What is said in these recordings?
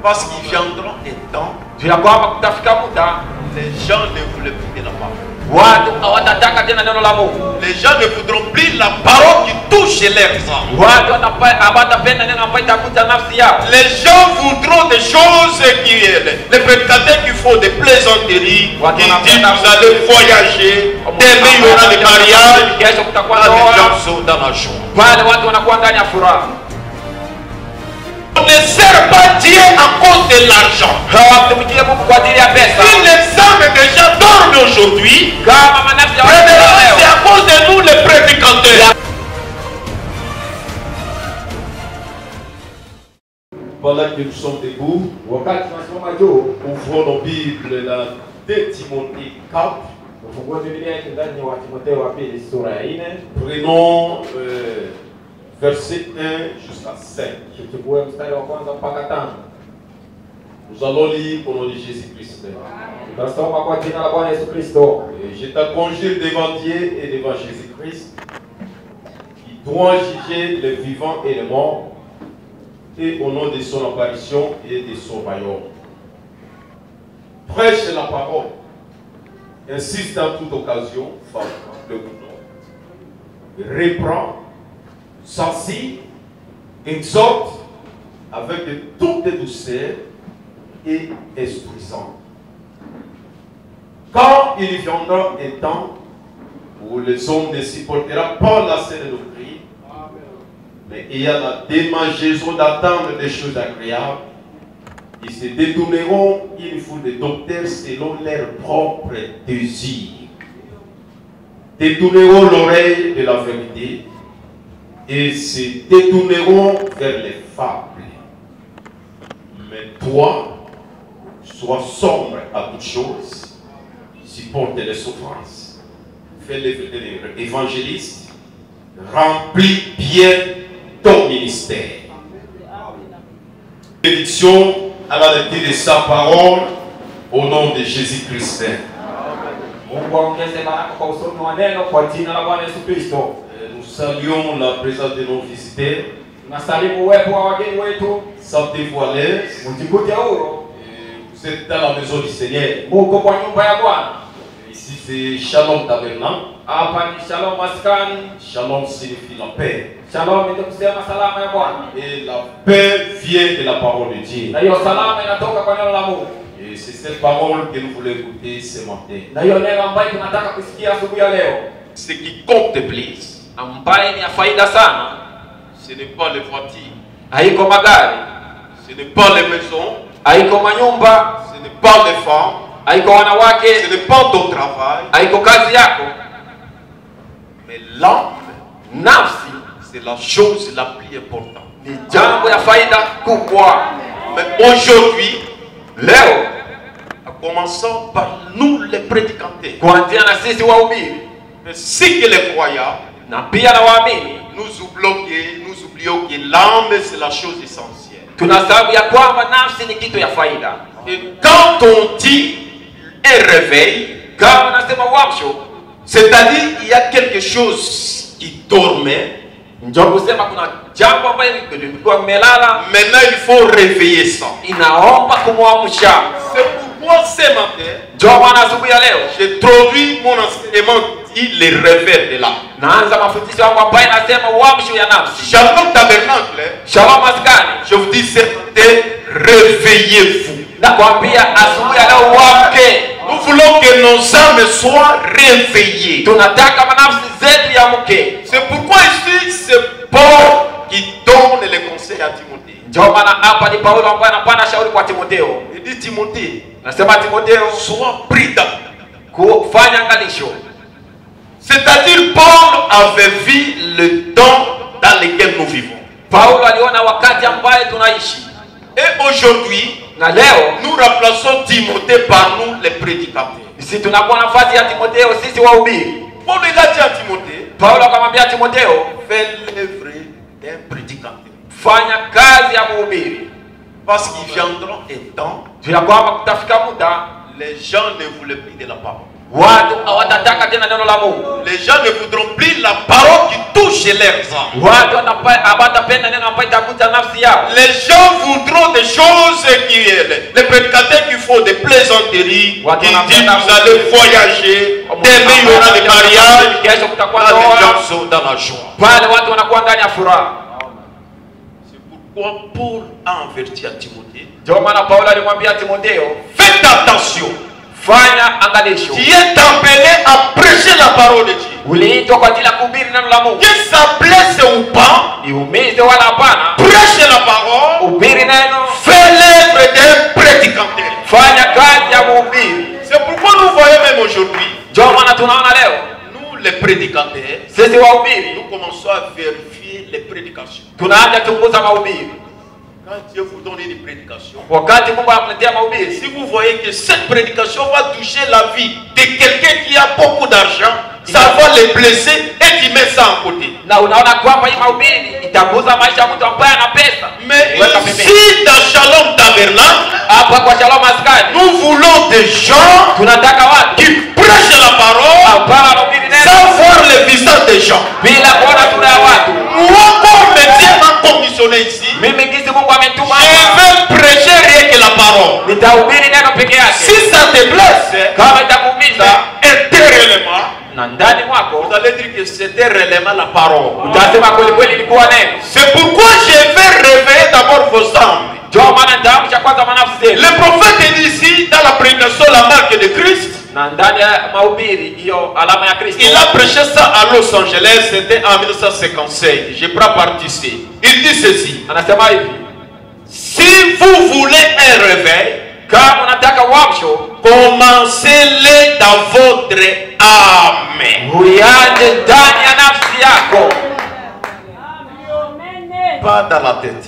Parce qu'il viendra un temps, les gens ne voulaient plus de la parole. Les gens ne voudront plus la parole qui touche leurs âmes. Les gens voudront des choses qui, les prédicateurs qui font des plaisanteries, qui disent vous allez voyager, demain il y aura des mariages, les gens sont dans la joie. On ne sert pas Dieu à cause de l'argent. Si les âmes déjà dorment aujourd'hui, c'est à cause de nous les prédicateurs. Pendant que nous sommes debout, ouvrons nos Bibles dans 2 Timothée 4. Prenons verset 1 jusqu'à 5. Nous allons lire au nom de Jésus-Christ. Je t'aconjure devant Dieu et devant Jésus-Christ, qui doit juger les vivants et les morts, et au nom de son apparition et de son royaume. Prêche la parole, insiste en toute occasion, reprend, s'enseigne, exhorte avec de toute douceur et Esprit Saint. Quand il viendra un temps où les hommes ne supporteront pas la scène de cris, mais il y a la démangeaison d'attendre des choses agréables, ils se détourneront une foule de docteurs selon leurs propres désirs, détourneront l'oreille de la vérité et se détourneront vers les fables. Mais toi, sois sombre à toutes choses, supporte les souffrances, fais l'évangéliste, remplis bien ton ministère. Bénédiction à la lecture de sa parole au nom de Jésus-Christ. Nous saluons la présence de nos visiteurs. Sentez-vous à l'aise. Vous êtes dans la maison du Seigneur. Ici c'est Shalom Tabernacle. Shalom signifie la paix. Et la paix vient de la parole de Dieu. Et c'est cette parole que nous voulons écouter ce matin. Ce qui compte le plus, ce n'est pas les voitures, ce n'est pas les maisons, ce n'est pas les femmes, ce n'est pas ton travail, mais l'âme, c'est la chose la plus importante. Mais aujourd'hui, en commençant par nous les prédicateurs, ainsi que les croyants, nous oublions que l'âme c'est la chose essentielle. Et quand on dit un réveil, c'est-à-dire il y a quelque chose qui dormait. Maintenant il faut réveiller ça. C'est pourquoi ce matin j'ai introduit mon enseignement dit les réveils de l'âme. Shalom Tabernacle, je vous dis c'était réveillez-vous. Nous voulons que nos âmes soient réveillées. C'est pourquoi ici c'est Paul qui donne les conseils à Timothée. Il dit Timothée, sois prudent. C'est-à-dire Paul avait vu le temps dans lequel nous vivons. Et aujourd'hui, nous remplaçons Timothée par nous les prédicateurs. Paul il a dit à Timothée, fais l'œuvre d'un prédicateur. Parce qu'il viendra un temps, les gens ne voulaient plus de la parole. Watu hawatataka tena neno la Mungu. Les gens ne voudront plus la parole qui touche leurs âmes. Watu hawatapenda neno ambayo itagusa nafsi yao. Les gens voudront des choses qui les prédicateurs qui font des plaisanteries, qui disent vous allez voyager, demain il y aura des mariages, les gens sont dans la joie. C'est pourquoi Paul a averti à Timothée. Faites attention. Tu es appelé à prêcher la parole de Dieu. Que ça plaise ou pas, prêche la parole, fais l'œuvre d'un prédicateur. C'est pourquoi nous voyons même aujourd'hui, nous les prédicateurs, nous commençons à vérifier les prédications. Quand Dieu vous donne une prédication, si vous voyez que cette prédication va toucher la vie de quelqu'un qui a beaucoup d'argent, ça va les blesser et tu mets ça en côté. Mais ici dans Shalom Tabernacle, nous voulons des gens qui prêchent la parole sans voir le visage des gens. Moi, comme métier m'a commissionné ici, je vais prêcher rien que la parole. Si ça te blesse, intérieurement, vous allez dire que c'était réellement la parole. C'est pourquoi je vais réveiller d'abord vos âmes. Le prophète dit ici dans la prédication la marque de Christ. Il a prêché ça à Los Angeles, c'était en 1957. Je prends partie ici. Il dit ceci: si vous voulez un réveil, commencez-le dans votre âme. Pas dans la tête.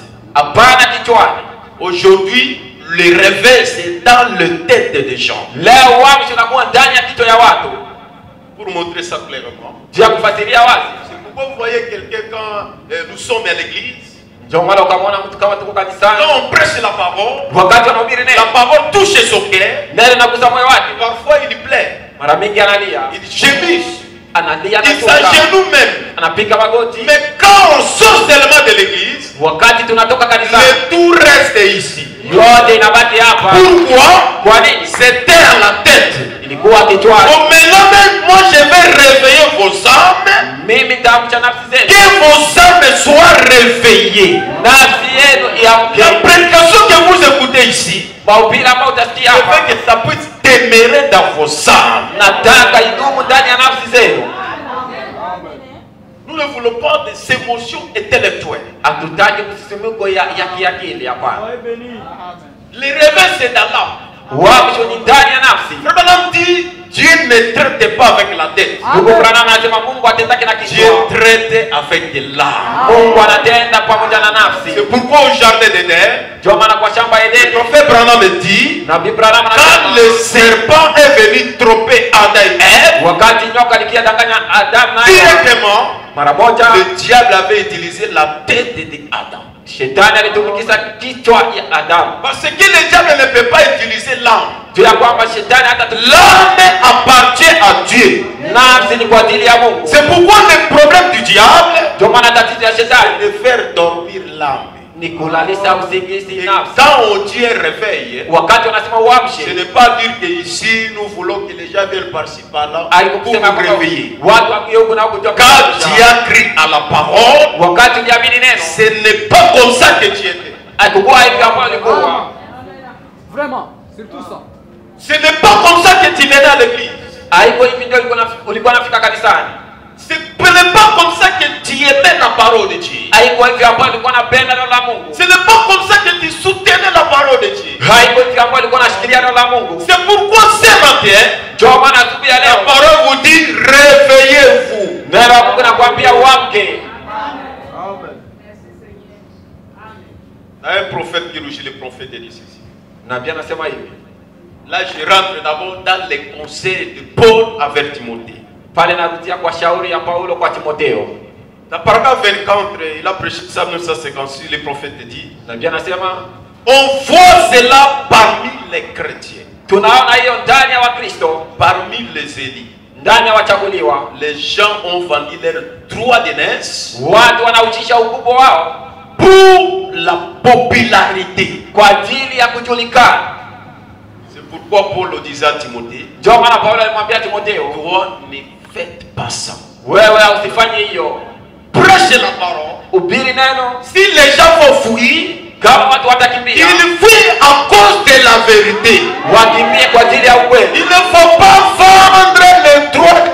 Aujourd'hui, le réveil c'est dans le tête des gens. Pour montrer ça clairement, c'est pourquoi vous voyez quelqu'un quand nous sommes à l'église, quand on prêche la parole touche son cœur, parfois il plaît, il gémisse, il s'agenouille même. Mais quand on sort seulement de l'église, le tout reste ici. Pourquoi? C'était à la tête. Bon, maintenant même, moi je vais réveiller vos âmes. Que vos âmes soient réveillées. La prédication que vous écoutez ici, je veux que ça puisse demeurer dans vos âmes. Nous ne voulons pas des émotions intellectuelles. Les réveils c'est dans l'âme. Frère dit, Dieu ne traite pas avec la tête. Dieu traite avec de l'âme. C'est pourquoi au jardin d'Éden, le prophète Branham dit, quand le serpent est venu tromper Adam et Ève, directement, le diable avait utilisé la tête d'Adam. Parce que le diable ne peut pas utiliser l'âme. L'âme appartient à Dieu. C'est pourquoi le problème du diable, c'est de faire dormir l'âme. Et quand on dit un réveil, ce n'est pas dire qu'ici nous voulons que les gens viennent par-ci par-là pour vous réveiller. Quand Dieu a crié à la parole, ce n'est pas comme ça que tu étais. Vraiment, c'est tout ça. Ce n'est pas comme ça que tu venais à l'église. Ce n'est pas comme ça que tu aimais la parole de Dieu. Ce n'est pas comme ça que tu soutenais la parole de Dieu. C'est pourquoi ce matin, la parole vous dit réveillez-vous. Un prophète qui nous dit, le prophète dit ceci. Là je rentre d'abord dans les conseils de Paul avec Timothée. Dans paragraphe 24, il a prêché ça en 1956, le prophète dit, on voit cela parmi les chrétiens. Tunaona hiyo ndani ya Wakristo, parmi les élus. ndani ya wachaguliwa, Les gens ont vendu leur droit d'aînesse watu wanaujisha ukubwa wao pour la popularité. kwa ajili ya kujulikana. C'est pourquoi Paul le disait à Timothée, Ndio maana Paulo alimwambia Timotheo, toi ne faites pas ça. wewe usifanye hiyo. Prêchez la parole. Ubiri neno. Si les gens vont fuir, Kama watu watakimbia, ils fuient à cause de la vérité. wakimbie kwa ajili ya Il ukweli. ne faut pas vendre les droits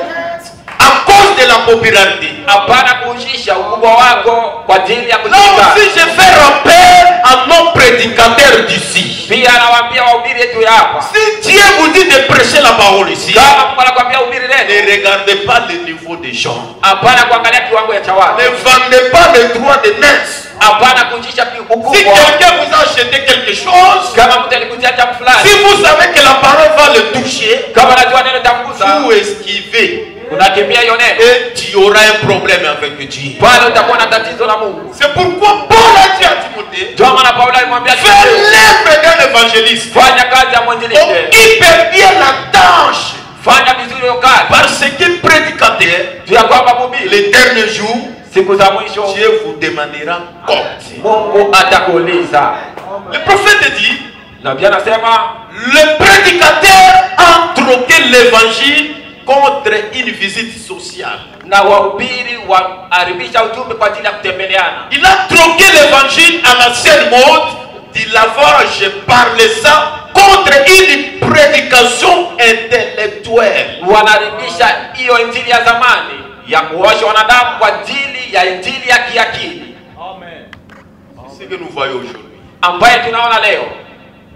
à cause de la popularité. Hapana kuujisha ukubwa wako kwa ajili ya Là kujulikana. aussi, je fais rappel à nos prédicateurs d'ici. Pia anawaambia wahubiri yetu ya hapa, Si Dieu vous dit de prêcher la parole ici, kama Mungu anakuambia ubiri neno, ne regardez pas le niveau des gens. hapana kuangalia kiwango cha watu, Ne vendez pas les droits de naissance. hapana kuujisha Si ukubwa. quelqu'un vous a acheté quelque chose, Kama mtu alikutia jambo si fulani, vous savez que la parole va le toucher, kama najua neno tamgusa, vous esquivez. unakimbia hiyo neno, Et tu auras un problème avec Dieu. pale utakuwa na tatizo la Mungu. C'est pourquoi Paul a dit à Timothée, Ndio maana Paulo alimwambia fais Timotheo, l'œuvre d'un évangéliste. fanya kazi ya mwinjilisti, Occupe bien la tâche. fanya vizuri hiyo kazi, Parce que prédicateur, juu ya kwamba mhubiri, les derniers jours, siku za mwisho Dieu vous demandera compte. Mungu atakuuliza. Le prophète dit, Nabii anasema le prédicateur a troqué l'évangile contre une visite sociale. na wahubiri waharibisha ujumbe kwa ajili ya kutembeleana. Il a troqué l'évangile à l'ancienne mode du lavage par le sang contre une prédication intellectuelle. Wanaharibisha hiyo injili ya zamani ya kuosha wanadamu kwa ajili ya injili ya kiakili C'est ce que nous voyons aujourd'hui. ambaye tunaona leo.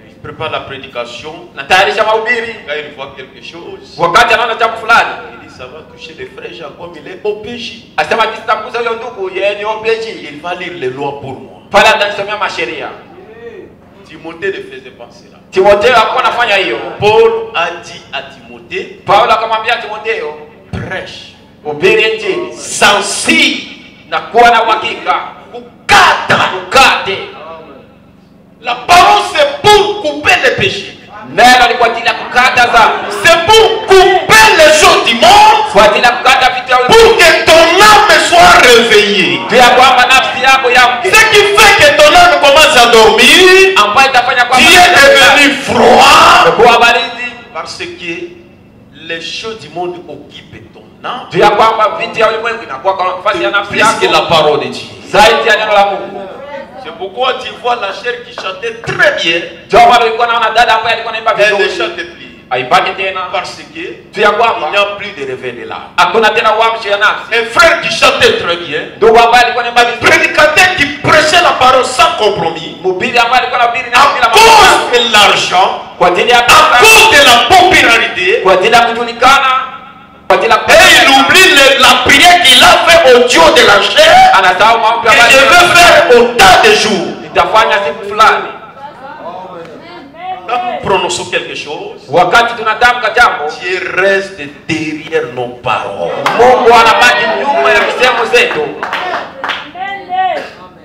Il prépare la prédication. Natayarisha mahubiri, Quand il voit quelque chose, wakati anaona jambo fulani il dit ça va toucher les frères Jean comme il est OPJ. asema jitambuza huyo ndugu, yeye ni OPG, Il va lire les lois pour moi. pale atanisomea masheria. Timothée ne faisait pas cela. Timotheo hakuwa anafanya hiyo. Paul a dit à Timothée, Paulo akamwambia Timotheo, prêche, hubiri injili censure, na kuwa na uhakika, ukate. La parole c'est pour couper les péchés. Neno ni kwa ajili ya kukata dhambi, C'est pour couper les choses du monde, kwa ajili ya kukata vitu vya pour ulimwengu, que ton âme soit réveillée. pia kwamba nafsi yako Ce yamke, qui fait que ton âme commence à dormir, ambayo itafanya tu kwamba es devenu froid, kuwa baridi, parce que les choses du monde occupent ton âme, pia kwamba vitu ya ulimwengu inakuwa kwa nafasi ya nafsi plus que yako la parole de Dieu. zaidi ya neno la Mungu. C'est pourquoi tu vois la chair qui chantait très bien, Ndio maana ulikuwa naona dada ambaye alikuwa anaimba elle ne vizuri, chante plus. haipati tena, Parce que pia il n'y kwamba a plus de réveil de l'âme. hakuna tena uamsho ya nafsi. Un frère qui chantait très bien, Ndugu ambaye alikuwa anaimba un vizuri, prédicateur qui prêchait la parole sans compromis, mhubiri ambaye alikuwa anahubiri neno bila à makosa, cause de l'argent, kwa ajili ya à pesa, cause de la popularité, kwa ajili ya kujulikana, kwa ajili ya et il oublie la prière qu'il a fait au Dieu de la chair, anasahau maombi que je veux faire autant de jours. nitafanya siku fulani. Quand nous prononçons quelque chose, Wakati tunatamka jambo, Dieu reste derrière nos paroles. Mungu anabaki nyuma ya misemo zetu.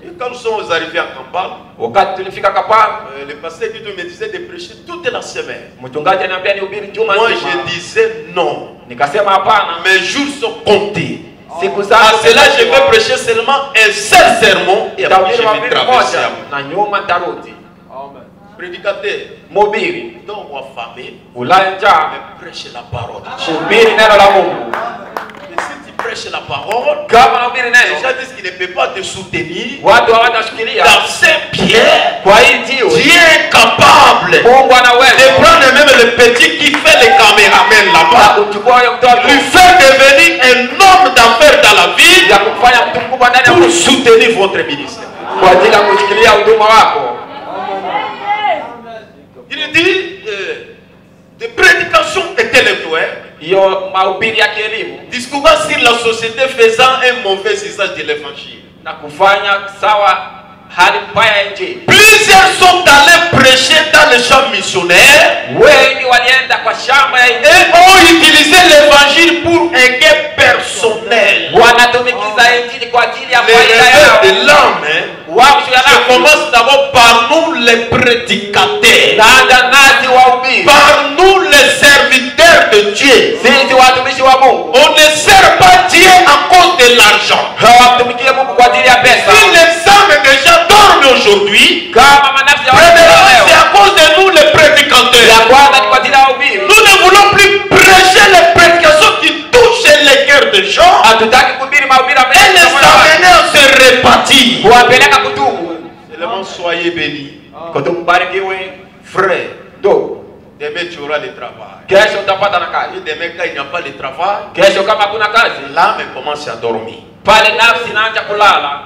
Et quand nous sommes arrivés à Kampala, Wakati tulifika Kapana, le pasteur Guido me disait de prêcher toute la semaine. mchungaji ananiambia nihubiri juma Moi, nzima. je disais non. Nikasema hapana, Mes jours sont comptés. siku À zangu cela, je vais prêcher seulement un seul sermon et après je nitahubiri vais mahubiri traverser. moja na nyuma nitarudi. Prédicateur, Mhubiri donne-moi famille, ulaya njaa, mais prêche la parole. de Dieu. hubiri neno la Mungu. Et si tu prêches la parole, Kama nahubiri les neno, gens disent qu'il ne peut pas te soutenir. watu hawatashikilia Dans Saint-Pierre, kwa hii jiwe. Dieu est capable Mungu de anaweza prendre même le petit qui fait les caméramans na là-bas, kumchukua huyo mtoto lui faire devenir un homme d'affaires dans la ville ya kumfanya mtu mkubwa ndani ya pour Mungu soutenir votre ministère. kwa ajili ya kushikilia huduma wako. Il dit de prédication intellectuelle, Hiyo mahubiri ya kielimu discourant sur la société faisant un mauvais usage de l'évangile. na kufanya sawa hali mbaya ya Injili. Plusieurs sont allés prêcher dans les champs missionnaires Wengi walienda kwa shamba ya et Injili, ont utilisé l'évangile pour un gain personnel. wanatumikiza Injili kwa ajili ya Les faida réveils yao. de l'âme, Uamsho ya je nafsi commence d'abord par nous les prédicateurs, naanza nasi wahubiri, par Dieu. Sisi watumishi wa Mungu. On ne sert pas Dieu à cause de l'argent. Hawamtumikie Mungu kwa ajili ya pesa. Si les âmes déjà dorment aujourd'hui, Kama manafsi c'est ya à cause de nous les prédicateurs. kwanza ni kwa ajili ya wahubiri. Nous ne voulons plus prêcher les prédications qui touchent les cœurs des gens Hatutaki kuhubiri mahubiri et ambayo les amener à se repentir. kuwapeleka kutubu. Seulement soyez bénis. Kutumbarikiwe Frère, ndo. demain tu auras le travail. Kesho utapata na kazi. Et demain quand il n'y a pas de travail, Kesho kama hakuna kazi, l'âme commence à dormir. pale nafsi inaanza kulala.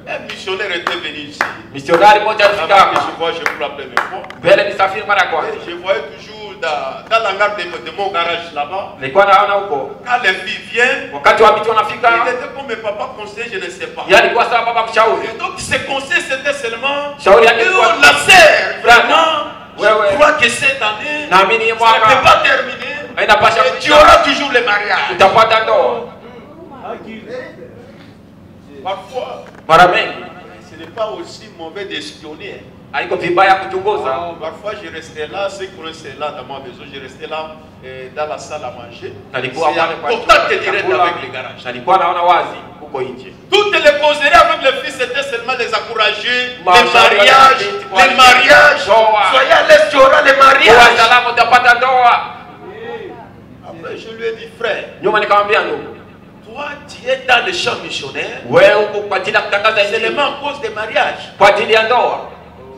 Un missionnaire était venu ici. Misionari mmoja alifika Avant que hapa. je voie chez vous la première fois. Mbele ni safiri mara ya kwanza. Et je voyais toujours dans la gare de mon garage là-bas, Nilikuwa naona huko. quand les filles viennent, Wakati wa miti il wanafika, était comme mes papas conseillers, je ne sais pas. yalikuwa sawa baba mshauri. Et donc ces conseils c'était seulement, Shauri yake et ilikuwa on la sert, vraiment. Ouais, ouais. Je crois que cette année, Naamini hii ça mwaka ne peut pas terminer. inapasha Et tu auras toujours les mariages. utapata ndoa. Parfois, Mara mengi ce n'est pas aussi mauvais d'espionner. haiko vibaya kuchunguza. Parfois, je restais là, ceux qui connaissent là dans ma maison, je restais là dans la salle à manger. Nalikuwa C'est pale en kwa contact direct chakula. avec les garages. Nalikuwa naona wazi huko nje. Toutes les causeries avec les filles, c'était seulement les encourager, Marche, les mariages, voilà, les mariages. Ndoa. Soyez à l'aise, tu auras les Kwa mariages. salama utapata ndoa. Après, je lui ai dit, frère, Nyuma nikamwambia ndugu, toi, tu es dans le champ missionnaire, wewe uko kwa ajili ya kutangaza injili, seulement à cause des mariages. kwa ajili ya ndoa.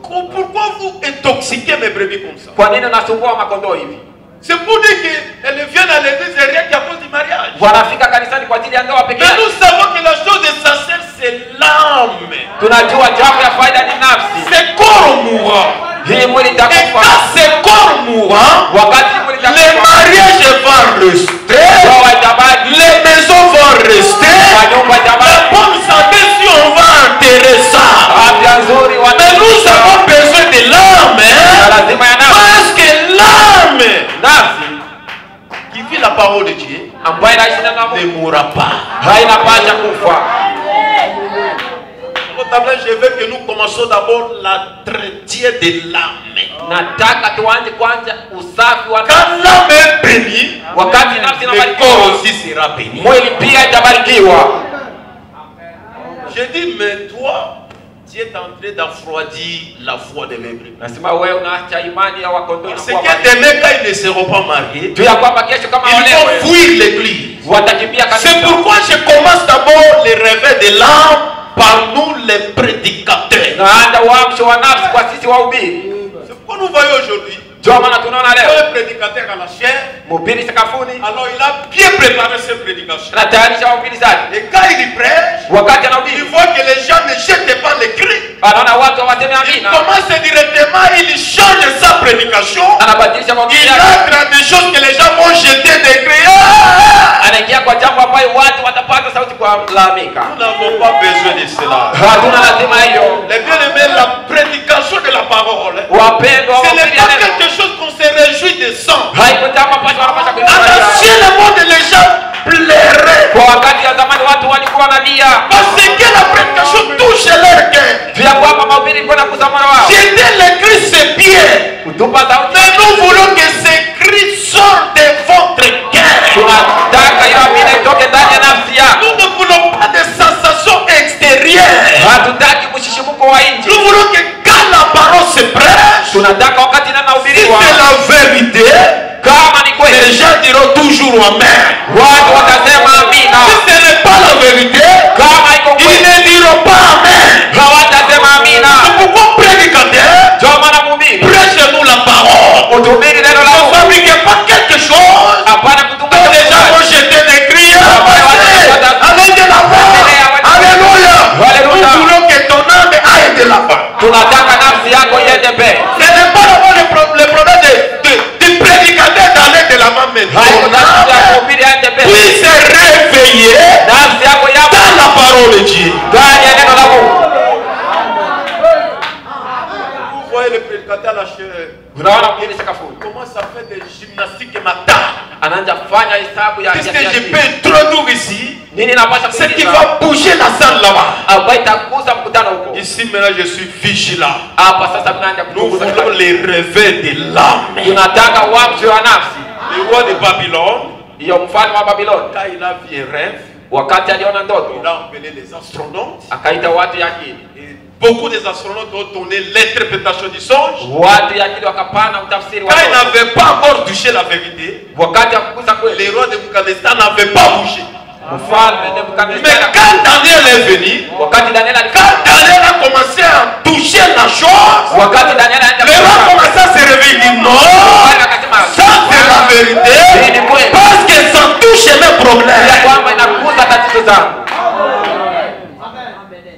Pourquoi vous intoxiquez mes brebis comme ça? Kwa nini unasumbua makondoo hivi? C'est pour dire qu'elles viennent à l'église et rien qu'à cause du mariage. Wanafika kanisani kwa ajili ya ndoa pekee Mais yake. nous savons que la chose essentielle, c'est l'âme. Tunajua jambo ya faida ni nafsi. C'est corps mourant. Hii mwili Et itakufa. quand c'est corps mourant, Wakati mwili les itakufa, mariages vont rester, ndoa itabaki, les maisons vont rester, manyumba la itabaki, bonne santé si on va enterrer ça. afya nzuri Mais nous avons besoin de l'âme, na hein? lazima ya nafsi. Parce que l'âme Nafsi qui vit la parole de Dieu ambayo inaishi na ne Mungu mourra pas. haina pacha kufa. Je veux que nous commençons d'abord l'entretien de l'âme. Nataka tuanze kwanza usafi wa Quand nafsi. l'âme est bénie, Wakati nafsi le corps inabarikiwa, aussi sera béni. mwili pia itabarikiwa. J'ai dit, mais toi, tu es en train d'enfroidir la foi de mes brebis. Nasema wewe unaacha imani ya wakondoo Parce inakuwa que baridi. demain, quand ils ne seront pas mariés, Tu ya kwamba kesho kama ils vont walewe fuir l'église. watakimbia C'est kanisa. pourquoi je commence d'abord le réveil de l'âme par nous les prédicateurs. Naanza uamsho wa nafsi kwa sisi wahubiri. C'est pourquoi nous voyons aujourd'hui Ndio maana tunaona leo un prédicateur à la chair. mhubiri sakafuni Alors il a bien préparé ses prédications. anatayarisha wahubiri zake. Et quand il y prêche, Wakati il anahubiri voit que les gens ne jettent pas les cris. anaona watu hawasemi Il amina, commence directement, il change sa prédication. anabadilisha mahubiri Il yake, entre dans des choses que les gens vont jeter des cris. Ah! anaingia kwa jambo ambayo watu watapata sauti kwa lalamika. Nous n'avons pas besoin de cela. Hatuna lazima hiyo. Les bien-aimés, la prédication de la parole, Wapendwa ce n'est wahubiri ya pas neno, quelque chose qu'on se réjouit de sang. haiko jambo ambacho wanapaswa À kuifurahia. l'ancien monde, les gens pleuraient. Kwa wakati ya zamani watu walikuwa wanalia Parce que la prédication touche leur cœur. pia kwamba mahubiri ilikuwa nakuza moyo wao. Jeter les cris, c'est bien. Kutupa sauti, Mais nous voulons que ces cris sortent de votre cœur. tunataka hiyo amina itoke ndani ya nafsi yako. Nous ne voulons pas de sensations extérieures. Hatutaki mshishimuko wa nje. Nous voulons que quand la parole se prêche, Tunataka wakati neno si nahubiriwa, c'est la vérité, kama ni les kweli, gens diront toujours Amen. watu watasema amina. Si ce n'est pas la vérité, Kama iko ils kweli, ne diront pas Amen. hawatasema amina. C'est pourquoi prédicateur, Ndio maana mhubiri, prêche-nous la parole. utuhubiri neno la Ne Mungu. fabriquez pas quelque chose Hapana kutunga dont les gens jambo vont jeter des cris. Avec de la voix. Alléluia. Alléluia. Nous voulons que ton âme aille de l'avant. tunataka nafsi yako iende mbele. Ce n'est pas d'abord le problème du prédicateur d'aller de l'avant, mais Haiko ton nafsi ya âme kuhubiri aende mbele. puisse se réveiller Nafsi yako dans yapo la parole de Dieu. ndani ya neno la Mungu. Vous voyez le prédicateur à la chair, Unaona mhubiri sakafuni comment ça fait des gymnastiques matin. anaanza kufanya hesabu ya Qu'est-ce que je kiasi. peux introduire ici? Nini napasha Ce qui kuuliza va bouger la salle là-bas. ambayo itakuza mkutano huko. Ici maintenant je suis vigilant. Hapa sasa tunaanza Nous kuchunguza voulons kila- les réveils de l'âme. tunataka uamsho wa nafsi. Le roi de Babylone, Iyo mfalme wa Babiloni quand il a vu un rêve, wakati aliona ndoto il a appelé les astronautes. akaita watu ya akili. Et beaucoup des astronautes ont donné l'interprétation du songe. Watu ya akili wakapana utafsiri wa Quand il ndoto. n'avait pas encore touché la vérité, Wakati akugusa kweli les rois de Boukhadestan n'avaient pas bougé. mfalme Mais Nebukadnezar, quand Daniel est venu, wakati Daniel quand Daniel a commencé à toucher la chose, wakati Daniel anaenda les rois commencé à se réveiller. Il dit non, ça c'est la vérité, parce que ça touche mes ya problèmes. kwamba inakuza tatizo zangu.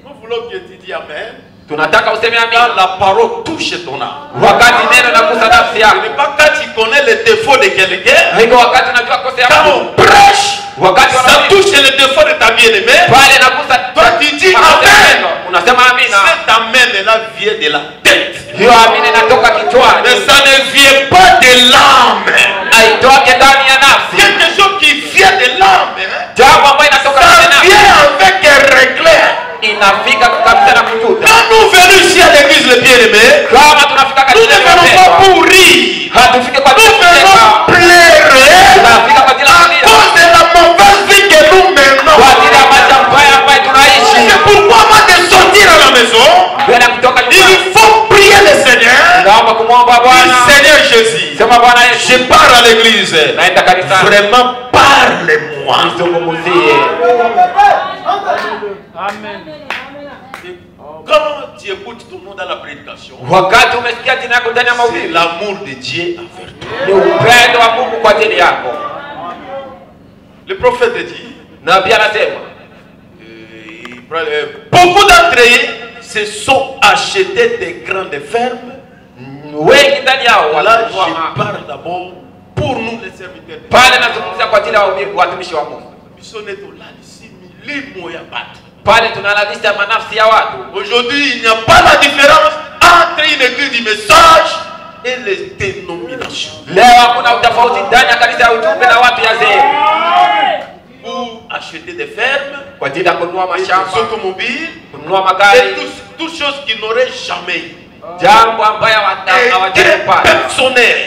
Nous voulons que tu dis Amen. Tunataka useme Quand amina la parole touche ton âme. wakati neno linagusa nafsi Ce yako. n'est pas quand tu connais les défauts de quelqu'un. Hivyo wakati unajua kosa Quand yako, on prêche, wakati ça wanahubiri, touche les défauts de ta bien-aimée. pale inagusa Toi tu dis makosa ya Amen. neno, unasema amina. Cette Amen là vient de la tête. Hiyo amina inatoka kichwani, Mais ça ne vient pas de l'âme. haitoke ndani ya nafsi. Quelque chose qui vient de l'âme. Jambo ambayo inatoka ndani ya Ça nafsi vient avec un réclair. inafika kabisa na kujuta. Quand nous venons ici à l'église, les bien-aimés, Kama tunafika nous ne katika venons pas pour rire. hatufike kwa Nous ajili ya venons kucheka. pleurer Tunafika kwa ajili ya à kulia. cause de la mauvaise vie que nous menons. Kwa ajili ya maisha mbaya ambayo tunaishi. C'est pourquoi avant de sortir à la maison, Bila kutoka nyumbani, il faut prier le Seigneur. naomba kumwomba Dis, Bwana, Seigneur Jésus, sema Bwana Yesu, je pars à l'église. naenda kanisani, Vraiment, parle-moi. nizungumzie. Quand tu écoutes tout le monde dans la prédication, Wakati umesikia jina yako ndani ya c'est mahubiri, l'amour de Dieu envers toi. ni upendo wa Mungu kwa ajili yako. Le prophète dit, Nabii anasema beaucoup d'entre eux se sont achetés des grandes fermes. wengi ndani yao Voilà, walikuwa je parle d'abord pour nous les serviteurs. pale, nazungumzia kwa ajili ya watumishi wa Mungu. Pale tunalalisha manafsi ya watu. Aujourd'hui, il n'y a pas la différence entre une église du message et les dénominations. Leo hakuna utofauti ndani ya kanisa ya ujumbe na watu ya zee. Pour acheter des fermes, Kwa ajili ya kununua des mashamba, automobiles, kununua et magari, toutes choses qu'ils n'auraient jamais eu. jambo ambayo hawajui Et pale personnel.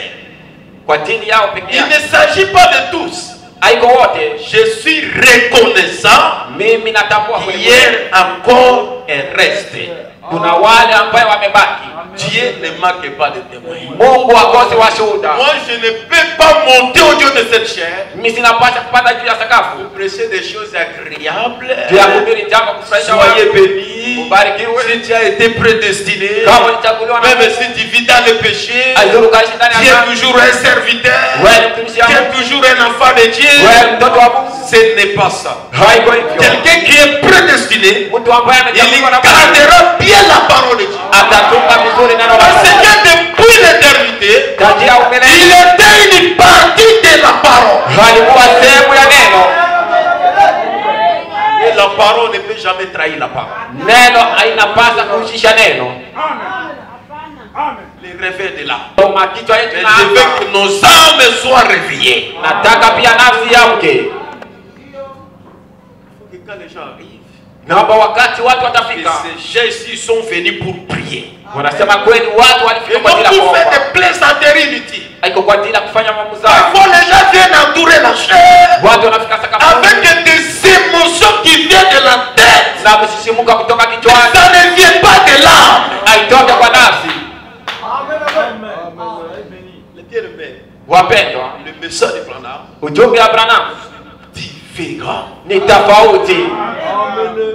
kwa ajili yao peke Il yao. ne s'agit pas de tous. Haiko wote. Je suis reconnaissant Mimi natambua qu'hier encore est resté. kuna wale ambayo wamebaki. Dieu ne manque pas de témoins. Mungu akose washuhuda. Moi, je ne peux pas monter au Dieu de cette chair Mimi sinapasha kupanda juu ya sakafu. pour prêcher des choses agréables. Juu ya kuhubiri jambo kufurahisha watu. Soyez bénis. Ubarikiwe. Si tu as été prédestiné, Kama ulichaguliwa na même si tu vis dans le péché, Azuru kaishi ndani tu ya es dhambi. toujours un serviteur, Wewe ni mtumishi wa tu es Mungu. toujours un enfant de Dieu. Wewe ni mtoto wa Mungu. Ce n'est pas ça. Haiko hivyo. Quelqu'un qui est prédestiné, Mtu ambaye il amechaguliwa na Mungu gardera bien la parole de Dieu. atatunga vizuri neno la Parce Mungu. que depuis l'éternité, Tangia umilele il était une partie de la parole. alikuwa sehemu ya neno. Et la parole ne peut jamais trahir la parole. Neno hainapasa kuhusisha neno. Les réveils de l'âme. Toma kichwa yetu Mais na je veux hapa. que nos âmes soient réveillées. Nataka pia nafsi yamke. Il faut que quand les gens arrivent, Naomba wakati watu que watafika, ces gens ici sont venus pour prier. wanasema kweli watu Et walifika non kwa ajili ya pour faire kuomba. des plaisanteries inutiles. Haiko kwa ajili ya kufanya mambo zao. Parfois les gens viennent entourer la chair Watu wanafika sakafuni avec des émotions qui viennent de la tête. na msisimuka kutoka Mais kichwani, ça ne vient pas de l'âme. haitoke kwa nafsi. Les bien-aimés, Wapendwa, le message de Branham ujumbe wa Branham différent. ni tofauti.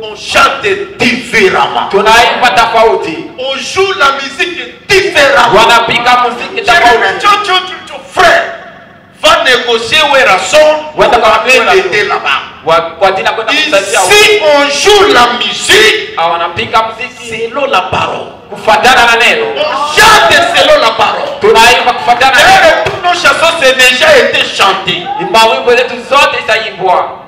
On chante différemment. Tunaimba tofauti, On joue la musique différemment. wanapika muziki tofauti. Frère, va négocier où est Rasson. On Wenda kwa va wapendwa l'aider là-bas. kwa ajili ya kwenda kusaidia huko. Ici, on joue la musique Wanapika muziki selon la parole. kufuatana na neno. On chante selon la parole. Tunaimba kufuatana na neno. D'ailleurs, tous nos chansons, c'est déjà été chanté. Mawimbo yetu zote itaimbwa.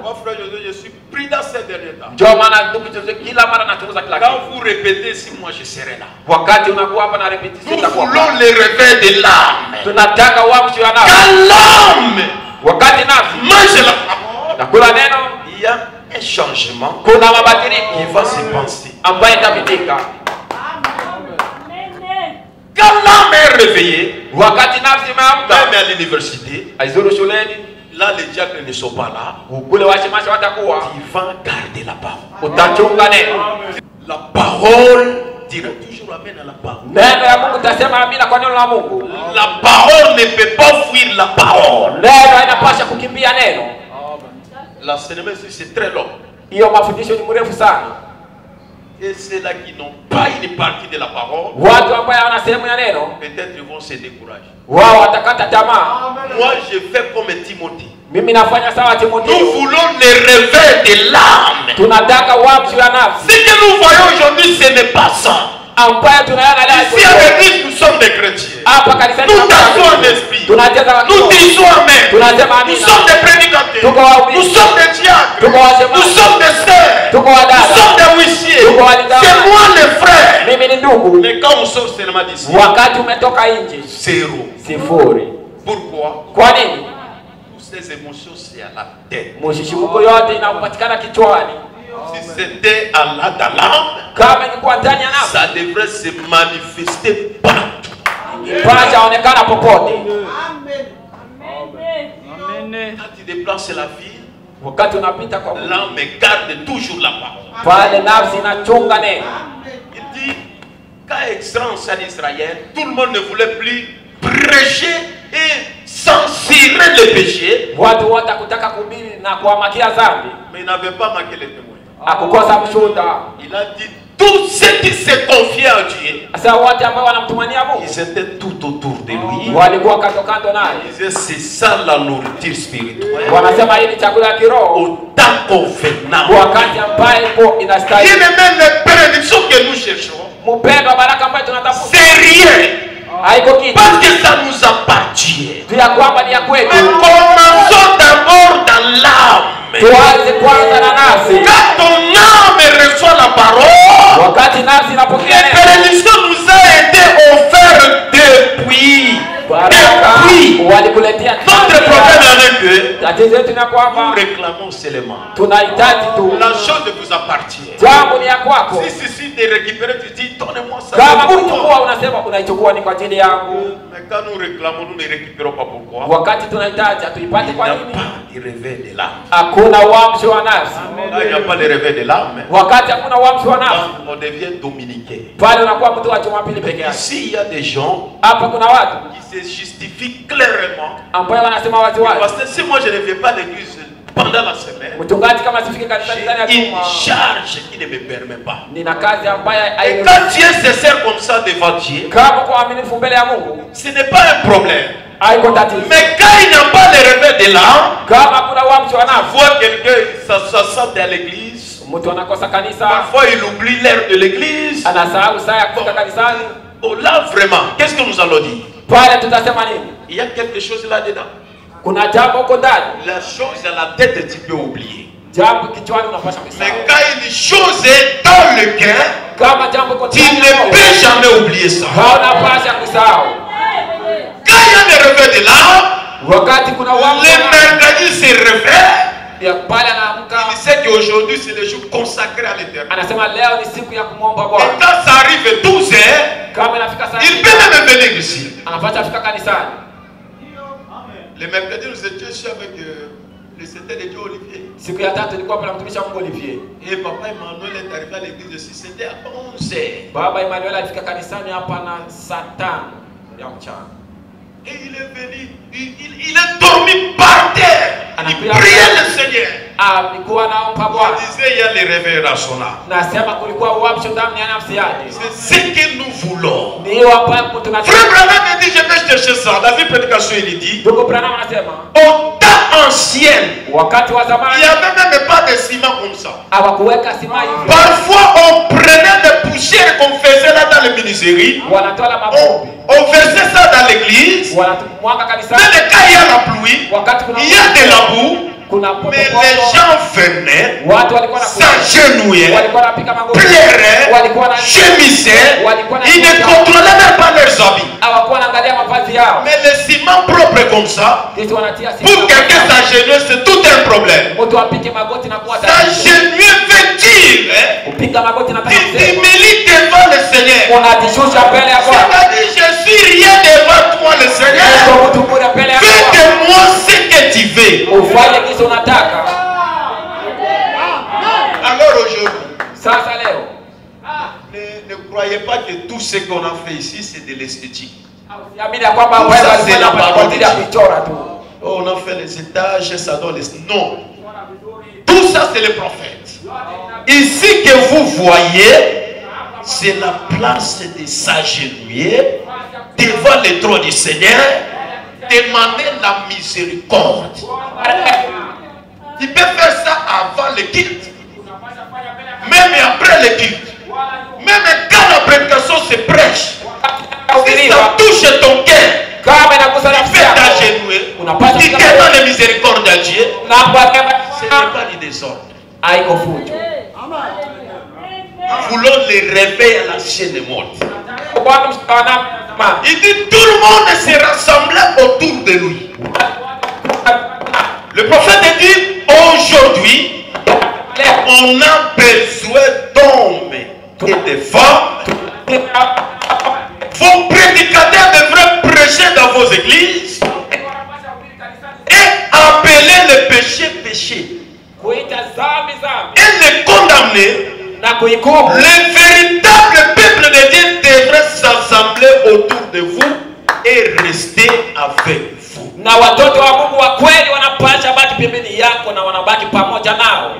Mon frère José, je suis pris dans ces derniers temps. Ndio maana ndugu Jose, kila mara nachunguza kila Quand kitu. vous répétez, si moi je serai là. Wakati unakuwa hapa na repetition Nous itakuwa. voulons le réveil de l'âme. Tunataka uamsho wa nafsi. Quand l'âme Wakati nafsi mange la parole, nakula neno, il y a un changement kuna mabadiliko qui va se passer. ambayo itapitika. Quand l'âme est réveillée, wakati nafsi imeamka, même à l'université, aizuru shuleni, là les diacres ne sont pas là. kule washimasha watakuwa, Tu vas garder la parole. utachunga neno. La parole dira toujours amen à la parole. Neno ya Mungu tasema amina kwa neno la Mungu. La parole ne peut pas fuir la parole. Neno inapasha kukimbia neno. L'enseignement ici c'est très long. Hiyo mafundisho ni mrefu sana. Et ceux-là qui n'ont pas une partie de la parole, Watu ambao hawana sehemu ya neno, peut-être ils vont se décourager. wao watakata tamaa. Moi je fais comme Timothée. Mimi nafanya sawa Nous Timotheo. voulons le réveil de l'âme. Tunataka uamsho wa nafsi. Ce que nous voyons aujourd'hui, ce n'est pas ça. Ambayo tunaona leo. Ici à l'église, nous sommes des chrétiens. Hapa kanisani Nous dansons en esprit. tunacheza Nous disons amen. tunasema Nous amina. sommes des prédicateurs. Nous sommes des diacres. Nous sommes des sœurs. Tuko Nous wadada. sommes des huissiers. C'est moi le frère. Mimi ni ndugu. Mais quand on sort seulement d'ici, Wakati umetoka nje, zéro. sifuri. Pourquoi? Kwa nini? Toutes ces émotions, c'est à la tête. Mshishumuko yote inapatikana kichwani. Si c'était à la dans l'âme, Kama ilikuwa ndani ya nafsi, ça devrait se manifester partout. ipasha onekana popote. Quand tu déplaces la vie, Wakati unapita kwa l'âme garde toujours la parole. pale nafsi inachunga neno. Il dit, quand Extrance en Israël, tout le monde ne voulait plus prêcher et censurer le péché, Watu wote kutaka kuhubiri na kuhamakia dhambi, mais il n'avait pas manqué les témoins. akukosa mshuhuda. Il a dit, tous ceux qui se confiaient à Dieu, Sasa wote ambao wanamtumania Mungu ils étaient tout autour de lui. walikuwa kando kando naye. Ils disaient, c'est ça la nourriture spirituelle. Wanasema hii ni chakula ya kiroho Au temps convenant. wakati ambaye ipo Il inastahili. est même les prédictions que nous cherchons. Mpendo baraka ambayo tunatafuta C'est rien. haiko kitu, Parce que ça nous appartient. tu ya kwamba ni ya Mais kwetu. commençons d'abord dans l'âme. Tuanze kwanza na nafsi. Quand ton âme reçoit la parole, Wakati nafsi inapokea les neno, bénédictions nous a été offertes depuis. baraka Depuis. walikuletea. Notre problème avec eux, Tatizo letu ni nous kwamba réclamons seulement. tunahitaji tu, La chose vous appartient. jambo ni ya kwako. Si de récupérer, tu dis, donnez-moi ça. Kama C'est pour toi. kuchukua unasema unaichukua ni kwa ajili yangu. Mais quand nous réclamons, nous ne récupérons pas pourquoi. Wakati tunahitaji hatuipate Il kwa n'y a nini? pas de réveil de l'âme. Hakuna uamsho wa nafsi. Là, il n'y a pas de réveil de l'âme. Wakati hakuna uamsho wa nafsi, Là, on devient dominicain. pale unakuwa mtu wa Jumapili peke yake. Ici, il y a des gens Hapa kuna watu qui se justifient clairement. ambao wanasema wazi wazi, Parce que si moi je ne vais pas à l'église pendant la semaine, mchungaji kama sifike kanisani ndani ya j'ai une juma, charge qui ne me permet pas. nina kazi ambayo Et haiwezi. quand Dieu se sert comme ça devant Dieu, Kama kwa uaminifu mbele ya Mungu ce n'est pas un problème. haiko tatizo. Mais quand il n'y a pas le réveil de l'âme, Kama kuna uamsho wa tu nafsi, vois quelqu'un, ça s'assemble à l'église. mtu anakosa kanisa, Parfois, il oublie l'heure de l'église. anasahau saa ya kufika kanisani. Oh là, vraiment, qu'est-ce que nous allons dire? Pale tutasema nini? Il y a quelque chose là-dedans. Kuna jambo huko ndani, La chose à la tête, tu peux oublier. jambo kichwani unapaswa Mais kusahau. quand une chose est dans le cœur, Kama jambo iko tu ndani ne yako, peux jamais oublier ça. haunapaswa kusahau. Quand il y a le réveil de l'âme, Wakati kuna uamsho le mercredi se réveille. ya pale anaamka, Il sait qu'aujourd'hui c'est le jour consacré à l'éternel. anasema leo ni siku ya kumwomba Et Bwana. quand ça arrive 12 heures, Kama inafika saa il peut même venir ici. anapata kufika kanisani. Le mercredi, nous étions ici avec le secrétaire de Dieu Olivier. Siku ya tatu nilikuwa pale mtumishi wa Mungu Olivier. Et papa Emmanuel est arrivé à l'église ici, c'était à 11 heures. Baba Emmanuel alifika kanisani hapa na saa 5 ya mchana. Et il est venu, il est dormi par terre. Il priait le Seigneur. Alikuwa anaomba On Bwana. disait, il y a les réveils nationaux. Nasema kulikuwa uamsho ndani ya nafsi yake. C'est ce que nous voulons. Ndio hapa mtu Frère tunataka. Branham me dit, je vais chercher ça. Dans une prédication, il dit, Ndugu Branham anasema au temps ancien, wakati wa il zamani n'y avait même pas de ciment comme ça. hawakuweka sima hivi. Parfois, on prenait des poussières qu'on faisait là dans le ministère. Wanatoa mabombi. On versait ça dans l'église. Wanatumwaga Mais kanisani. quand il y a la pluie, Wakati kuna il y a de la boue. kuna Mais les potopoto. gens venaient, Watu walikuwa na s'agenouillaient, walikuwa wanapiga magoti. pleuraient, Walikuwa na gémissaient. Ils ne contrôlaient même pas leurs habits. hawakuwa wanaangalia mavazi yao. Mais le ciment propre comme ça, Sisi wanatia pour quelqu'un s'agenouiller, c'est tout un problème. mtu apige magoti na kuwa tatizo. S'agenouiller veut dire, Kupiga magoti na tu t'humilies devant le Seigneur. unajishusha mbele ya Bwana. C'est-à-dire, je suis rien devant toi, le Seigneur. Fais de moi ce que tu veux. Alors aujourd'hui, ne croyez pas que tout ce qu'on a fait ici, c'est de l'esthétique. C'est la parole de Dieu. Oh, on a fait les étages, ça donne les... Non. Tout ça, c'est les prophètes. Ici que vous voyez, c'est la place de s'agenouiller devant le trône du Seigneur, demander la miséricorde. Tu peux faire ça avant le culte, même après le culte, même quand la prédication se prêche. Si ça touche ton cœur, tu fais t'agenouiller, tu demandes la miséricorde à Dieu. Ce n'est pas du désordre. Nous voulons les réveiller à la chaîne morte. Il dit tout le monde se rassemblait autour de lui. Le prophète dit aujourd'hui, on a besoin d'hommes et de femmes. Vos prédicateurs devraient prêcher dans vos églises et appeler le péché péché et les condamner. Le véritable peuple de Dieu devrait s'assembler autour de vous et rester avec vous. Na watoto wa Mungu wa kweli wanapasha baki pembeni yako na wanabaki pamoja nao.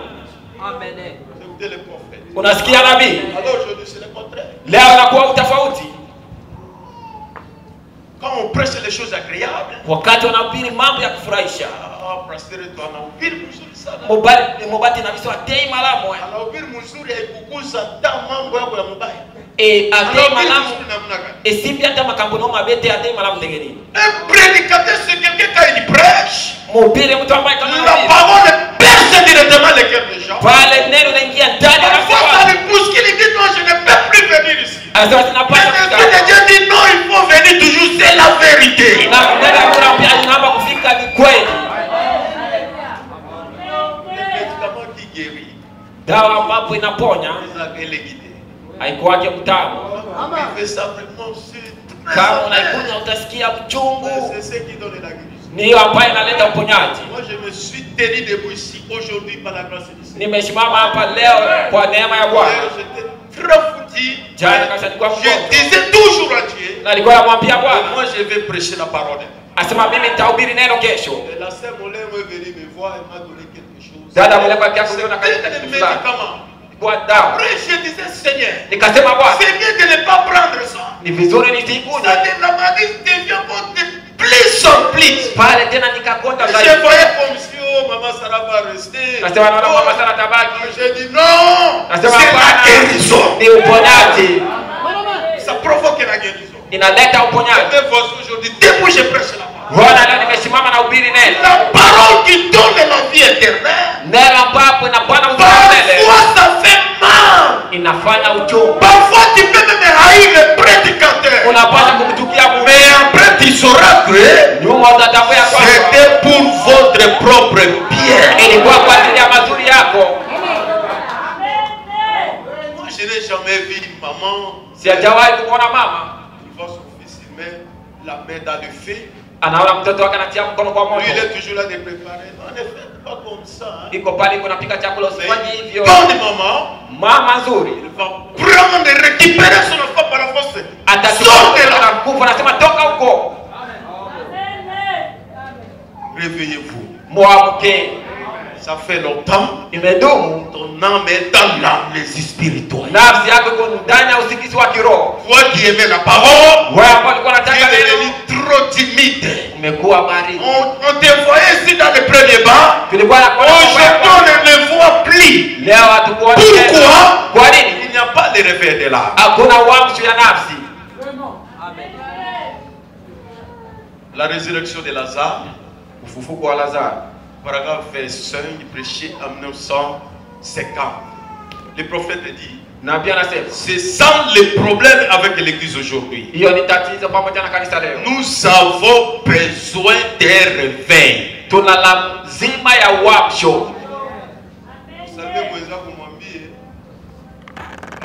Amen. Écoutez le prophète. Unasikia nabii? Alors aujourd'hui c'est le contraire. Leo inakuwa utofauti. Quand on prêche les choses agréables, wakati wanahubiri mambo ya kufurahisha, pasteur tu anahubiri mzuri sana. Mobati na biso atei malamu. Anahubiri mzuri haikukuza hata mambo yako ya mbaya. Atei malamu. Esimbi hata makambo no mabete atei malamu ndegeni. Un prédicateur c'est quelqu'un qui prêche. Mhubiri mtu ambaye kama la parole perce directement les cœurs des gens. Pale neno linaingia ndani na kwa ça lui pousse qu'il dit non, je ne peux plus venir ici. Asa tunapata kufika. Dieu dit non, il faut venir toujours, c'est la vérité. Na ndio tunaambia tunaomba kufika ni kweli. Dawa ambapo inaponya haikuwake mtamu. Kama unaikunywa utasikia mchungu. Ni hiyo ambayo inaleta uponyaji. Nimesimama hapa leo kwa neema ya Bwana. Jana kasha nilikuwa mgonjwa. Je disais toujours à Dieu. Na nilikuwa namwambia Bwana, moi je vais prêcher la parole. Asema mimi nitahubiri neno kesho. Et la sœur Molin est venue me voir et m'a donné quelque chose. Dada mlekwa kiasi leo na kaleta kitu fulani. Kwa dawa. Après je disais Seigneur, nikasema Bwana, c'est mieux de ne pas prendre ça. Ni vizuri nisikunywe. Ça de la maladie devient de plus en plus. Pale tena nikakonda zaidi. Je voyais comme si oh maman Sarah va rester. Nasema naona mama Sarah tabaki. J'ai dit non. Nasema c'est la guérison. Ni uponyaji. Ça provoque la guérison. Inaleta uponyaji. Aujourd'hui, depuis je prêche la parole. Bwana leo nimesimama na ubiri neno. La parole qui donne la vie éternelle. Neno ambapo inapana uzima milele. Parfois ça fait mal. Inafanya uchungu. Parfois tu peux même haïr le prédicateur. Unapata kumchukia mume. Mais après tu sauras que nyuma utatambua kwamba c'était pour votre propre bien. Ilikuwa kwa ajili ya mazuri yako. Moi je n'ai jamais vu une maman. Sijawahi kuona mama. Il va son fils, il met la main dans le feu. Anaona mtoto wake anatia mkono kwa moto. Lui il est toujours là de préparer. Non, ne faites pas comme ça. Iko pale iko napika chakula usifanye hivyo. Bonne maman. Mama nzuri. Il va prendre et récupérer son enfant par la force. Atatoka na nguvu anasema toka huko. Réveillez-vous. Muamke. Ça fait longtemps. Imedumu. Ton âme est dans l'amnésie spirituelle. Nafsi yako iko ndani ya usingizi wa kiroho. Toi qui aimais la parole, wewe ambao ulikuwa unataka tu es neno, devenu trop timide. Umekuwa baridi. On te voyait ici dans le premier banc. Tulikuwa na aujourd'hui on ne le voit plus. Leo hatukuoni tena. Pourquoi? Kwa nini? Il n'y a pas de réveil de l'âme. Hakuna uamsho ya nafsi. La résurrection de Lazare. Ufufuko wa Lazaro. Paragraphe 5, il prêchait en 1950. Le prophète dit, c'est ça le problème avec l'église aujourd'hui. Nous avons besoin d'un réveil. Vous savez,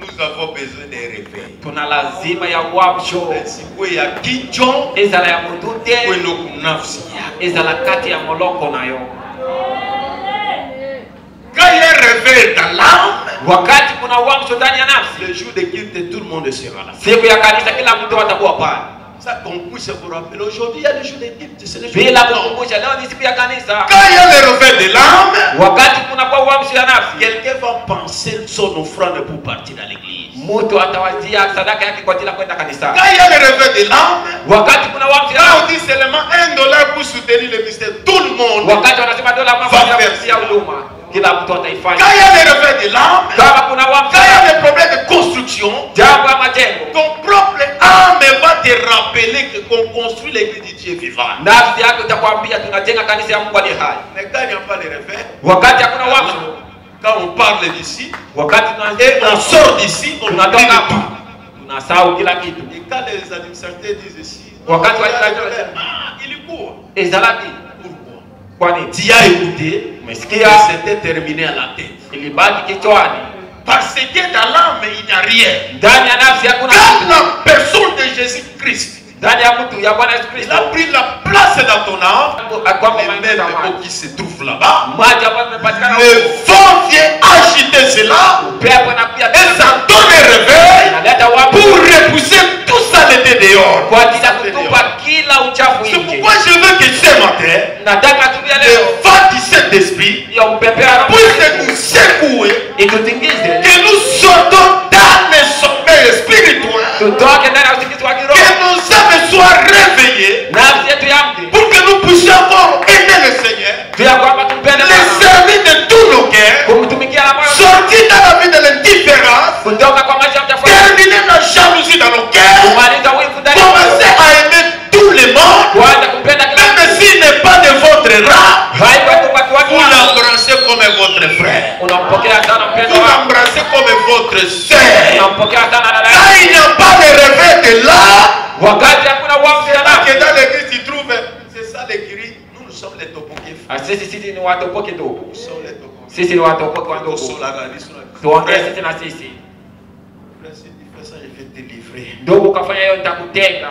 nous nous avons besoin d'un réveil. Tuna lazima ya uamsho. Siku ya kichwa Ezala ya mutute. kwenda kunafsi yako. Ezala kati ya moloko nayo. Quand il y a un réveil dans l'âme, Wakati kuna uamsho ndani ya nafsi, le jour de culte, tout le monde sera là. siku ya kanisa kila mtu atakuwa pale. Ça qu'on puisse vous rappeler. Aujourd'hui, il y a le jour de culte. C'est le jour Bila de l'âme. kukumbusha leo ni siku ya kanisa. Quand il y a le réveil de l'âme, Wakati kuna kwa uamsho ya nafsi, quelqu'un va penser son offrande pour partir dans l'église. mtu atawazia sadaka yake kwa ajili ya kwenda kanisa. Quand il y a le réveil de l'âme, Wakati kuna uamsho ya là on nafsi, dit seulement $1 pour soutenir le ministère. Tout le monde. wakati wanasema dola mama Va ya faire kusia huduma, kila mtu Quand ataifanya. il y a le réveil de l'âme, Kama kuna uamsho quand il y ya a nafsi, des problèmes de construction, jambo ya majengo, ton propre âme va te rappeler que qu'on construit l'église du Dieu vivant. nafsi yako itakwambia tunajenga kanisa ya Mungu aliye hai. Mais quand il n'y a pas de réveil, Wakati hakuna uamsho, quand on parle d'ici, wakati et on sort d'ici, on oublie tunatoka de hapa, tout. tunasahau kila kitu. Et quand les administrateurs disent ici, Wakati il y a wa- le problème. Il est court. Ezalaki, Pourquoi? kwani Tu as écouté, mais umesikia c'était terminé à la tête. ilibaki kichwani. Parce que dans l'âme, il n'y a rien. Ndani ya nafsi hakuna Quand kitu. la personne de Jésus-Christ, Ndani ya mtu ya Bwana Yesu il Kristo, a pris la place dans ton âme, kwamba et même maendeleo le maji. mot qui se trouve là-bas, Maji ambayo imepatikana le huko, vent vient agiter cela, pepo na pia et ça donne un réveil inaleta wapi pour repousser tout ça l'été dehors. kwa ajili ya kutupa kila uchafu C'est nje. pourquoi je veux que ce matin, Nataka tumia le leo vent du Saint-Esprit ya upepe wa Roho puisse nous secouer, itutingize, que nous sortons dans le sommeil spirituel, tutoke ndani ya usingizi wa que kiroho, nos âmes soient réveillées, nafsi yetu yamke, pour que nous puissions encore aimer le Seigneur, tu ya kwamba tumpende les Bwana, servir de tous nos cœurs, kumtumikia na moyo, sortir dans la vie de l'indifférence, kutoka kwa maisha ya mchafuzi, terminer la jalousie dans nos cœurs, kumaliza wivu ndani commencer yako, à aimer tout le monde, kuanza kumpenda kila même mtu, s'il n'est pas de votre rang, haiko kwa watu vous wako, l'embrassez comme votre frère, unampokea sana mpendo vous wako, l'embrassez comme votre sœur. unampokea sana dada Quand yako. il n'y a pas de réveil de là, Wakati hakuna uamsho ya nafsi, que dans l'église tu trouves, c'est ça les cris, nous sommes les topoqués. sisi ni watopoke ndogo, Nous sommes les topoqués. sisi ni watopoke wa Nous ndogo, sommes la réalité. tuongee sisi na sisi. Frère, si tu fais ça, je vais te livrer. Ndugu, ukafanya hiyo nitakutenga.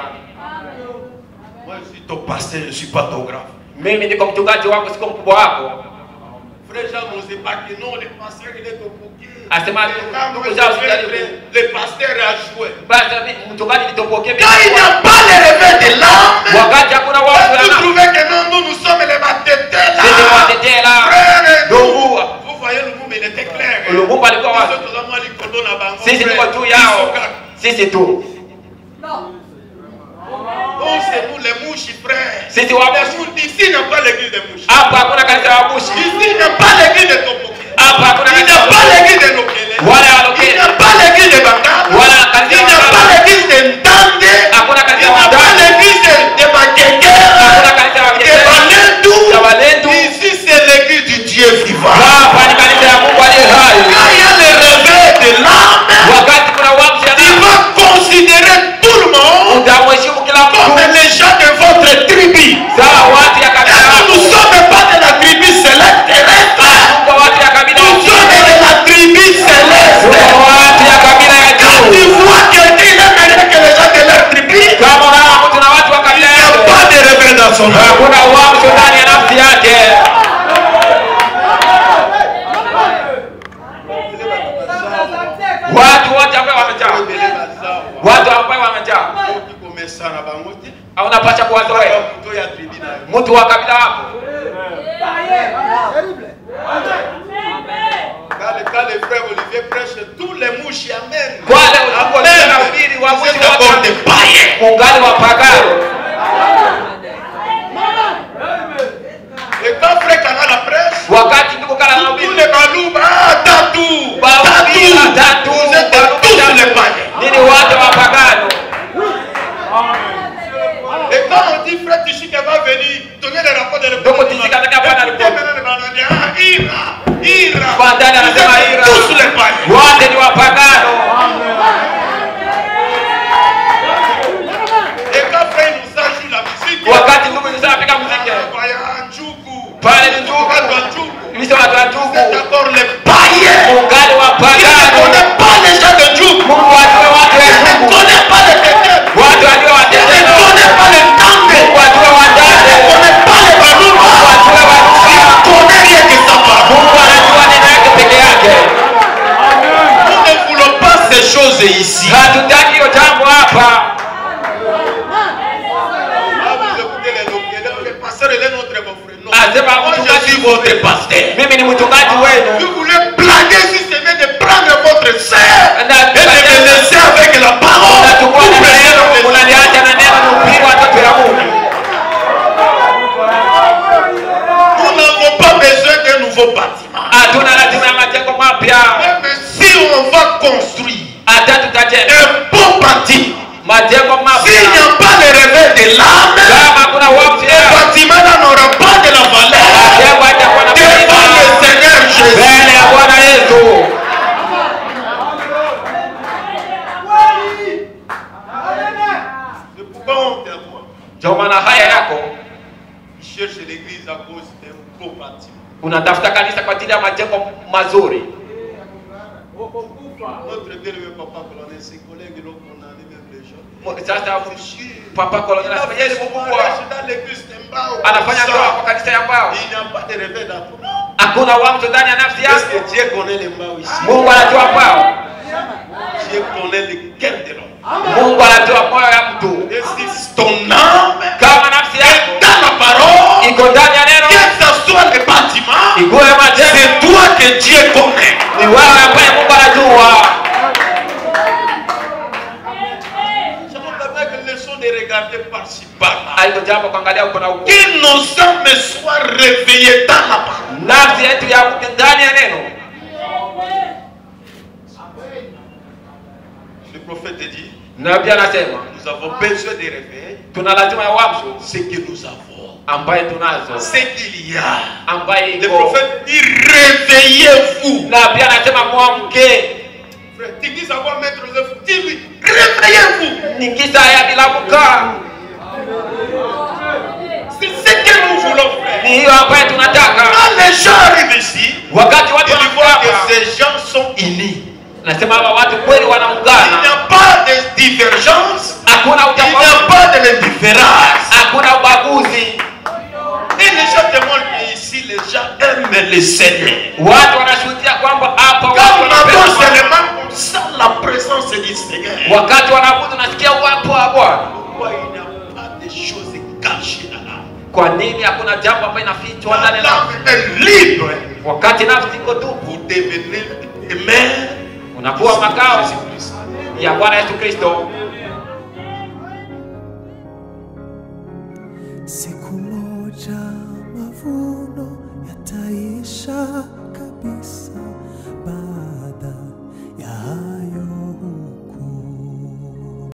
Moi, je suis ton pasteur, je ne suis pas ton grand. Mimi niko mchungaji wako, siko mkubwa wako. Frère Jean n'osait pas que non, le pasteur il est topoqué. Asema Quand ndugu moi, zao je sijaribu. vais, le pasteur a joué. Basi mchungaji nitopoke mimi. Quand il n'y a pas le réveil de l'âme, Wakati hakuna uamsho ya vous nafsi, trouvez que non, nous sommes les matétés sisi là. watetela. Frère, Ndugu, vous voyez le monde, il était clair. Lumumba alikuwa wapi? Sisi tuko juu yao. Sisi tu. Oh, c'est nous les mouches, frère. Sisi Les wabushi. mouches, ici il n'y a pas l'église des mouches. Hapa hakuna kanisa la wabushi. Ici il n'y a pas l'église de Topoki. Hapa hakuna Il n'y kanisa a la pas wabushi. l'église de Lokele. Wala Il walokele. n'y a pas l'église de Bangala. Voilà, Il n'y a pas l'église de Ndande. Hakuna Il kanisa n'y la a pas Ndande. l'église de Makeke. Hakuna kanisa la De Makeke. Balendu. Ya Balendu. Ici c'est l'église du Dieu vivant. Hapa ni kanisa ya Mungu aliye hai. Quand il y a le réveil de l'âme, Wakati kuna uamsho ya il nafsi, va considérer tout le monde utamheshimu kila comme mtu les gens de votre tribu. sawa watu ya kabila Nous yako. ne sommes pas de la tribu céleste terrestre. Kwa watu ya kabila Nous ya sommes de la tribu céleste. Kwa watu ya kabila ya Quand tu juu. vois quelqu'un il est meilleur que les gens de leur tribu, Kama unaona mtu na watu wa il kabila n'y a yake, pas de réveil dans son âme. hakuna uamsho ndani ya nafsi yake. Watu wote ambao wamejaa, watu ambao wamejaa, haunapasha kuwazoea mtu wa kabila yako. Quand le frère Olivier prêche, tous les mouches amènent. Wale unapoenda na ubiri wa Vous êtes mwisho d'abord des wote païens. muungano wa pagano. Et quand frère Canal prêche, Wakati ndugu kana na tous ubiri les balouba, tatou, Baoubila, tatou, vous êtes tous les païens. nini watu wa pagano. Et quand on dit frère Tichik va venir, donner le rapport de Ndugu Tichik atakapoenda ripoti. Ira. Bandana anasema Vous êtes Ira. tous les païens. Wote ni wa pagano. Et quand frère nous a joué la musique, Wakati ndugu zinapiga muziki pale ni ndugu, ni watu wa vous êtes ndugu, encore les païens. muungano wa Il ne pagano. connaît pas les gens de Djouk. Moi, je suis votre pasteur. Vous voulez blaguer si ce n'est de prendre votre sœur et de me laisser avec la parole. Nous n'avons pas besoin d'un nouveau bâtiment. Même si on va construire un beau bâtiment, s'il n'y a pas le réveil de l'âme, le bâtiment n'aura pas de la valeur devant le Seigneur Jésus. C'est pourquoi on te voit. Il cherche l'église à cause d'un beau bâtiment. Unatafuta kanisa kwa ajili ya majengo mazuri. Notre bien-aimé papa colonel, ses collègues l'ont condamné, même les gens. Sasa papa colonel anasema yeye ni mkubwa. Dans l'église de Mbao. Anafanya ndoa kwa kanisa ya Mbao. Il n'y a pas de réveil dans tout. Hakuna watu ndani ya nafsi yako. Est-ce que Dieu connaît les Mbao ici? Mungu anajua Mbao. Dieu connaît le cœur de l'homme. Mungu anajua moyo ya mtu. Et si ton âme kama nafsi yako dans la parole, iko ndani ya neno, que ce soit le bâtiment, c'est toi que Dieu connaît. Ni wewe ambaye Mungu anajua. De regarder par-ci par-là. Que nos âmes soient réveillées dans la parole. Le prophète dit, nous avons besoin de réveil. Ce que nous avons, ce qu'il y a. Le prophète dit, réveillez-vous. Tu dis avoir mettre les œuvres, dis-lui, réveillez-vous. C'est ce que nous voulons faire. Quand les gens arrivent ici, ils voient que ces gens sont unis. Il n'y a pas de divergence, il n'y a pas de l'indifférence. Et les gens témoignent qu'ici, les gens aiment le Seigneur. Quand on adore seulement, on sent la présence du Seigneur. Pourquoi il n'y a pas de choses cachées dans l'âme? L'âme est libre. Vous devenez aimé. Unakuwa makao ya Bwana Yesu Kristo. Siku moja mavuno yataisha kabisa.